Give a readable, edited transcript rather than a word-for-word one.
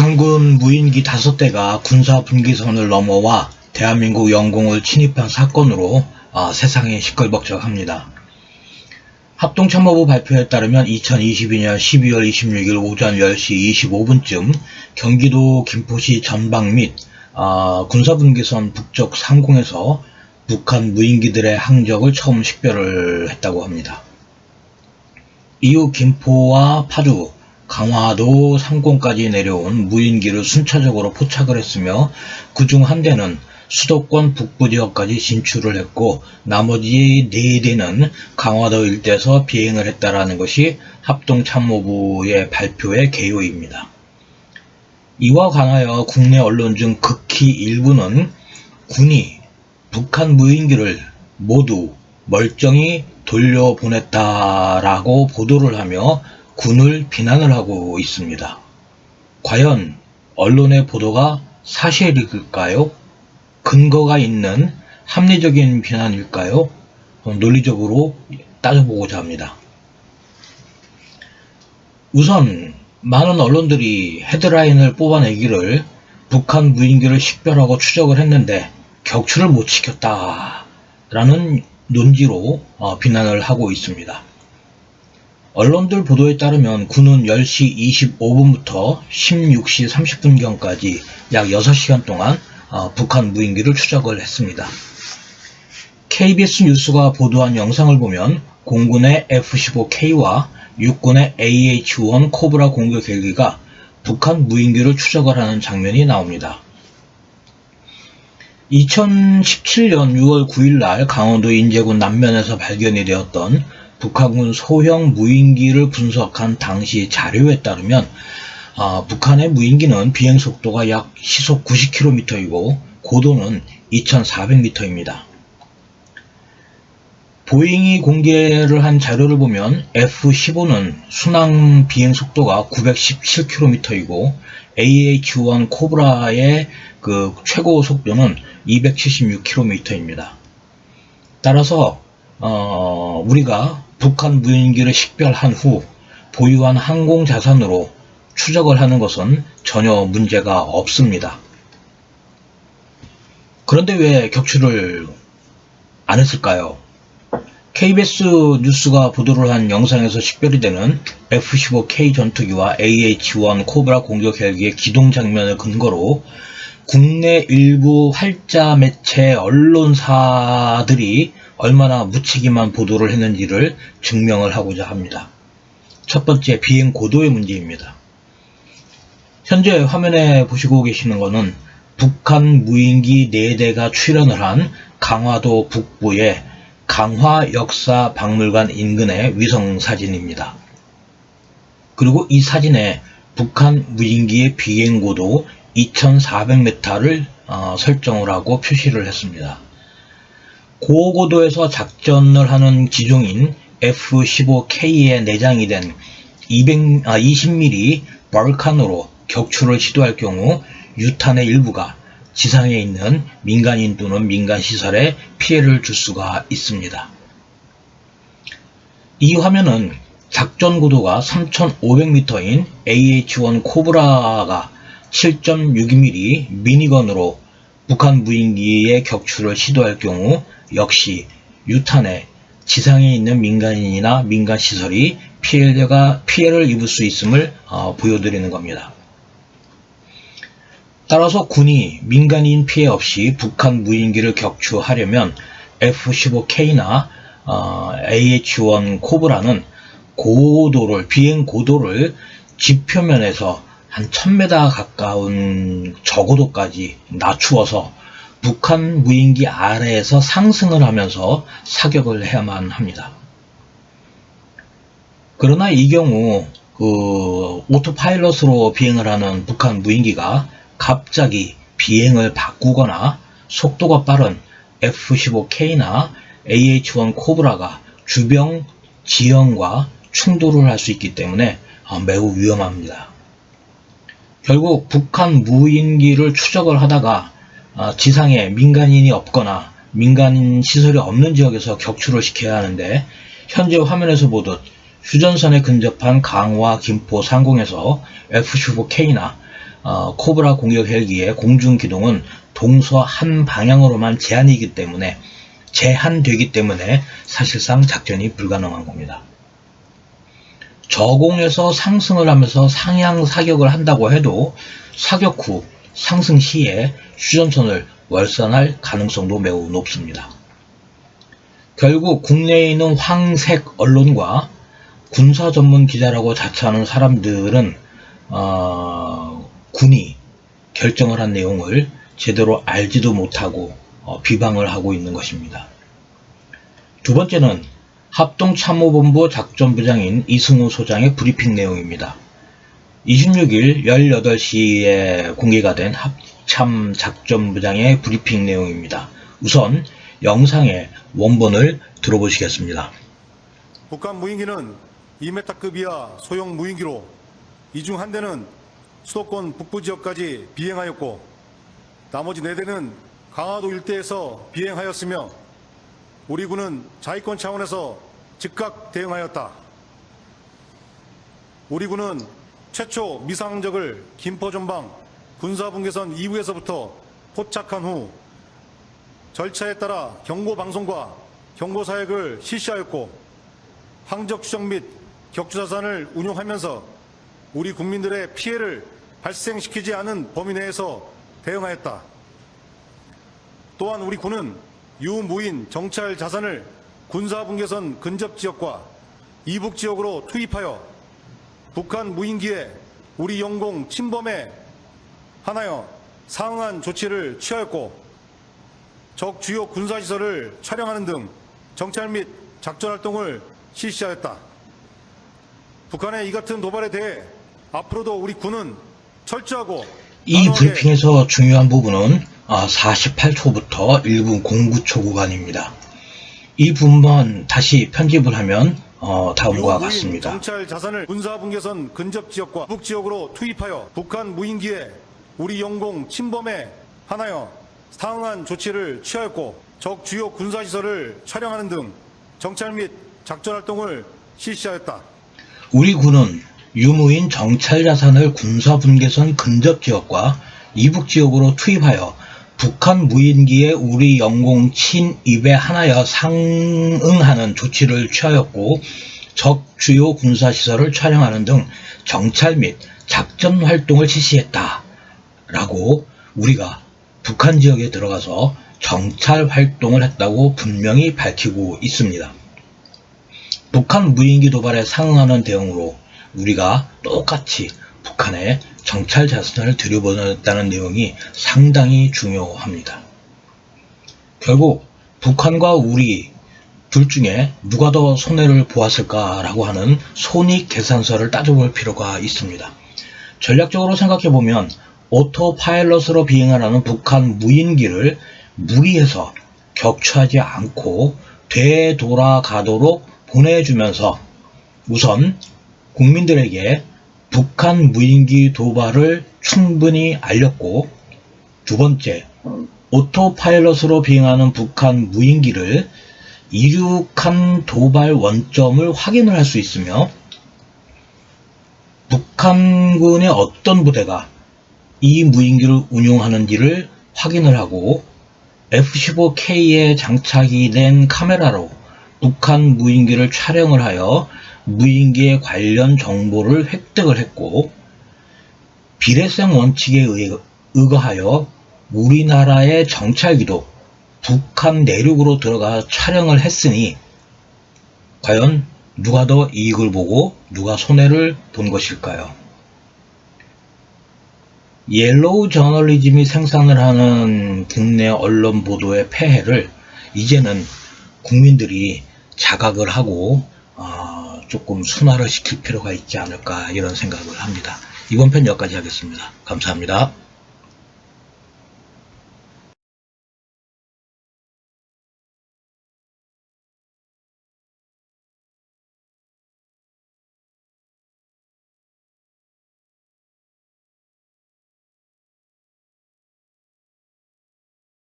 북한군 무인기 5대가 군사 분기선을 넘어와 대한민국 영공을 침입한 사건으로 세상이 시끌벅적합니다. 합동참모부 발표에 따르면 2022년 12월 26일 오전 10시 25분쯤 경기도 김포시 전방 및 군사분기선 북쪽 상공에서 북한 무인기들의 항적을 처음 식별을 했다고 합니다. 이후 김포와 파주, 강화도 상공까지 내려온 무인기를 순차적으로 포착을 했으며 그중 한 대는 수도권 북부 지역까지 진출을 했고 나머지 4대는 강화도 일대에서 비행을 했다라는 것이 합동참모부의 발표의 개요입니다. 이와 관하여 국내 언론 중 극히 일부는 군이 북한 무인기를 모두 멀쩡히 돌려보냈다라고 보도를 하며 군을 비난을 하고 있습니다. 과연 언론의 보도가 사실일까요? 근거가 있는 합리적인 비난일까요? 논리적으로 따져보고자 합니다. 우선 많은 언론들이 헤드라인을 뽑아내기를 북한 무인기를 식별하고 추적을 했는데 격추를 못 시켰다라는 논지로 비난을 하고 있습니다. 언론들 보도에 따르면 군은 10시 25분부터 16시 30분경까지 약 6시간 동안 북한 무인기를 추적을 했습니다. KBS 뉴스가 보도한 영상을 보면 공군의 F-15K와 육군의 AH-1 코브라 공격 헬기가 북한 무인기를 추적을 하는 장면이 나옵니다. 2017년 6월 9일 강원도 인제군 남면에서 발견이 되었던 북한군 소형 무인기를 분석한 당시 자료에 따르면 북한의 무인기는 비행속도가 약 시속 90km이고 고도는 2400m입니다. 보잉이 공개를 한 자료를 보면 F-15는 순항 비행속도가 917km이고 AH-1 코브라의 최고 속도는 276km입니다. 따라서 우리가 북한 무인기를 식별한 후 보유한 항공자산으로 추적을 하는 것은 전혀 문제가 없습니다. 그런데 왜 격추를 안 했을까요? KBS 뉴스가 보도를 한 영상에서 식별이 되는 F-15K 전투기와 AH-1 코브라 공격 헬기의 기동 장면을 근거로 국내 일부 활자 매체 언론사들이 얼마나 무책임한 보도를 했는지를 증명을 하고자 합니다. 첫 번째, 비행 고도의 문제입니다. 현재 화면에 보시고 계시는 것은 북한 무인기 4대가 출현을 한 강화도 북부의 강화역사박물관 인근의 위성 사진입니다. 그리고 이 사진에 북한 무인기의 비행고도 2400m를 설정을 하고 표시를 했습니다. 고고도에서 작전을 하는 기종인 F-15K에 내장이 된 20mm 벌칸으로 격추를 시도할 경우 유탄의 일부가 지상에 있는 민간인 또는 민간시설에 피해를 줄 수가 있습니다. 이 화면은 작전 고도가 3500m인 AH-1 코브라가 7.62mm 미니건으로 북한 무인기의 격추를 시도할 경우 역시 유탄에 지상에 있는 민간인이나 민간시설이 피해를 입을 수 있음을 보여드리는 겁니다. 따라서 군이 민간인 피해 없이 북한 무인기를 격추하려면 F-15K나 AH-1 코브라는 비행 고도를 지표면에서 한 1000m 가까운 저고도까지 낮추어서 북한 무인기 아래에서 상승을 하면서 사격을 해야만 합니다. 그러나 이 경우 오토파일럿으로 비행을 하는 북한 무인기가 갑자기 비행을 바꾸거나 속도가 빠른 F-15K나 AH-1 코브라가 주변 지형과 충돌을 할 수 있기 때문에 매우 위험합니다. 결국 북한 무인기를 추적을 하다가 지상에 민간인이 없거나 민간 시설이 없는 지역에서 격추를 시켜야 하는데 현재 화면에서 보듯 휴전선에 근접한 강화, 김포, 상공에서 F-15K나 코브라 공격 헬기의 공중 기동은 동서 한 방향으로만 제한되기 때문에 사실상 작전이 불가능한 겁니다. 저공에서 상승을 하면서 상향 사격을 한다고 해도 사격 후 상승 시에 휴전선을 월산할 가능성도 매우 높습니다. 결국 국내에 있는 황색 언론과 군사 전문 기자라고 자처하는 사람들은 군이 결정을 한 내용을 제대로 알지도 못하고 비방을 하고 있는 것입니다. 두 번째는 합동참모본부 작전부장인 이승우 소장의 브리핑 내용입니다. 26일 18시에 공개가 된 합참작전부장의 브리핑 내용입니다. 우선 영상의 원본을 들어보시겠습니다. 북한 무인기는 2m급 이하 소형 무인기로 이 중 한 대는 수도권 북부 지역까지 비행하였고 나머지 4대는 강화도 일대에서 비행하였으며 우리 군은 자위권 차원에서 즉각 대응하였다. 우리 군은 최초 미상항적을 김포전방 군사분계선 이후에서부터 포착한 후 절차에 따라 경고방송과 경고사역을 실시하였고 항적 추적 및 격추사산을 운용하면서 우리 국민들의 피해를 발생시키지 않은 범위 내에서 대응하였다. 또한 우리 군은 유무인 정찰 자산을 군사분계선 근접지역과 이북지역으로 투입하여 북한 무인기에 우리 영공 침범에 한하여 상응한 조치를 취하였고 적 주요 군사시설을 촬영하는 등 정찰 및 작전활동을 실시하였다. 북한의 이 같은 도발에 대해 앞으로도 우리 군은 철저하고 이 브리핑에서 중요한 부분은 48초부터 1분 09초 구간입니다. 이 부분만 다시 편집을 하면 다음과 같습니다. 정찰 자산을 군사분계선 근접 지역과 북지역으로 투입하여 북한 무인기에 우리 영공 침범에 한하여 상응한 조치를 취하였고 적 주요 군사시설을 촬영하는 등 정찰 및 작전활동을 실시하였다. 우리 군은 유무인 정찰 자산을 군사분계선 근접 지역과 이북 지역으로 투입하여 북한 무인기에 우리 영공 침입에 한하여 상응하는 조치를 취하였고 적 주요 군사시설을 촬영하는 등 정찰 및 작전 활동을 실시했다 라고 우리가 북한 지역에 들어가서 정찰 활동을 했다고 분명히 밝히고 있습니다. 북한 무인기 도발에 상응하는 대응으로 우리가 똑같이 북한의 정찰 자산을 들여보냈다는 내용이 상당히 중요합니다. 결국 북한과 우리 둘 중에 누가 더 손해를 보았을까라고 하는 손익 계산서를 따져볼 필요가 있습니다. 전략적으로 생각해보면 오토파일럿으로 비행하라는 북한 무인기를 무리해서 격추하지 않고 되돌아가도록 보내주면서 우선 국민들에게 북한 무인기 도발을 충분히 알렸고 두 번째, 오토파일럿으로 비행하는 북한 무인기를 이륙한 도발 원점을 확인을 할 수 있으며 북한군의 어떤 부대가 이 무인기를 운용하는지를 확인을 하고 F-15K에 장착이 된 카메라로 북한 무인기를 촬영을 하여 무인기에 관련 정보를 획득을 했고 비례성 원칙에 의거하여 우리나라의 정찰기도 북한 내륙으로 들어가 촬영을 했으니 과연 누가 더 이익을 보고 누가 손해를 본 것일까요? 옐로우 저널리즘이 생산을 하는 국내 언론 보도의 폐해를 이제는 국민들이 자각을 하고 조금 순화를 시킬 필요가 있지 않을까 이런 생각을 합니다. 이번 편 여기까지 하겠습니다. 감사합니다.